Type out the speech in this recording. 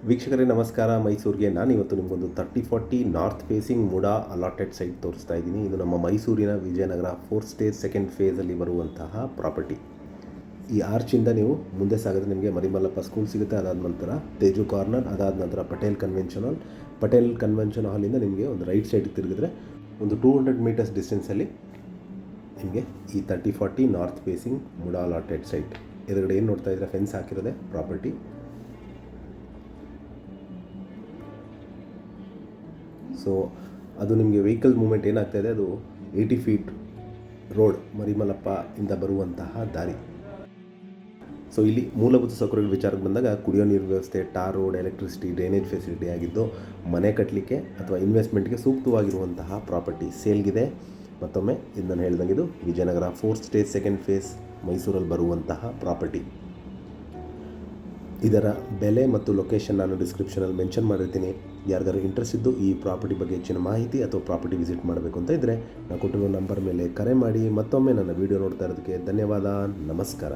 ವೀಕ್ಷಕರೇ ನಮಸ್ಕಾರ. ಮೈಸೂರಿಗೆ ನಾನಿವತ್ತು ನಿಮಗೊಂದು 3040 north facing MUDA allotted site ತೋರಿಸ್ತಾ ಇದ್ದೀನಿ. ಇದು ನಮ್ಮ ಮೈಸೂರಿನ ವಿಜಯನಗರ 4th ಸ್ಟೇಜ್ ಸೆಕೆಂಡ್ ಫೇಸಲ್ಲಿ ಬರುವಂತಹ ಪ್ರಾಪರ್ಟಿ. ಈ ಆರ್ಚಿಂದ ನೀವು ಮುಂದೆ ಸಾಗಿದ್ರೆ ನಿಮಗೆ ಮರಿಮಲ್ಲಪ್ಪ ಸ್ಕೂಲ್ ಸಿಗುತ್ತೆ. ಅದಾದ ನಂತರ ತೇಜು ಕಾರ್ನರ್, ಅದಾದ ನಂತರ ಪಟೇಲ್ ಕನ್ವೆನ್ಷನ್ ಹಾಲಿಂದ ನಿಮಗೆ ಒಂದು ರೈಟ್ ಸೈಡ್ಗೆ ತಿರುಗಿದ್ರೆ ಒಂದು 200 ಮೀಟರ್ಸ್ ಡಿಸ್ಟೆನ್ಸಲ್ಲಿ ನಿಮಗೆ ಈ 3040 north facing MUDA allotted site ಎದುರುಗಡೆ ಏನು ನೋಡ್ತಾ ಇದ್ರೆ ಫೆನ್ಸ್ ಹಾಕಿರೋದೆ ಪ್ರಾಪರ್ಟಿ. ಸೊ ಅದು ನಿಮಗೆ ವೆಹಿಕಲ್ ಮೂವ್ಮೆಂಟ್ ಏನಾಗ್ತಾಯಿದೆ, ಅದು 80 ಫೀಟ್ ರೋಡ್ ಮರಿಮಲ್ಲಪ್ಪ ಇಂದ ಬರುವಂತಹ ದಾರಿ. ಸೊ ಇಲ್ಲಿ ಮೂಲಭೂತ ಸೌಕರ್ಯಗಳ ವಿಚಾರಕ್ಕೆ ಬಂದಾಗ ಕುಡಿಯೋ ನೀರು ವ್ಯವಸ್ಥೆ, tar road, electricity, drainage facility ಆಗಿದ್ದು ಮನೆ ಕಟ್ಟಲಿಕ್ಕೆ ಅಥವಾ ಇನ್ವೆಸ್ಟ್ಮೆಂಟ್ಗೆ ಸೂಕ್ತವಾಗಿರುವಂತಹ ಪ್ರಾಪರ್ಟಿ ಸೇಲ್ಗಿದೆ. ಮತ್ತೊಮ್ಮೆ ಇದು ನಾನು ಹೇಳ್ದಂಗೆ ಇದು Vijayanagara 4th stage second phase ಮೈಸೂರಲ್ಲಿ ಬರುವಂತಹ ಪ್ರಾಪರ್ಟಿ. ಇದರ ಬೆಲೆ ಮತ್ತು ಲೊಕೇಶನ್ ನಾನು ಡಿಸ್ಕ್ರಿಪ್ಷನಲ್ಲಿ ಮೆನ್ಷನ್ ಮಾಡಿರ್ತೀನಿ. ಯಾರಿಗಾರು ಇಂಟ್ರೆಸ್ಟ್ ಇದ್ದು ಈ ಪ್ರಾಪರ್ಟಿ ಬಗ್ಗೆ ಹೆಚ್ಚಿನ ಮಾಹಿತಿ ಅಥವಾ ಪ್ರಾಪರ್ಟಿ ವಿಸಿಟ್ ಮಾಡಬೇಕು ಅಂತ ಇದ್ದರೆ ನಾನು ಕೊಟ್ಟಿರೋ ನಂಬರ್ ಮೇಲೆ ಕರೆ ಮಾಡಿ. ಮತ್ತೊಮ್ಮೆ ನನ್ನ ವೀಡಿಯೋ ನೋಡ್ತಾ ಇರೋದಕ್ಕೆ ಧನ್ಯವಾದ. ನಮಸ್ಕಾರ.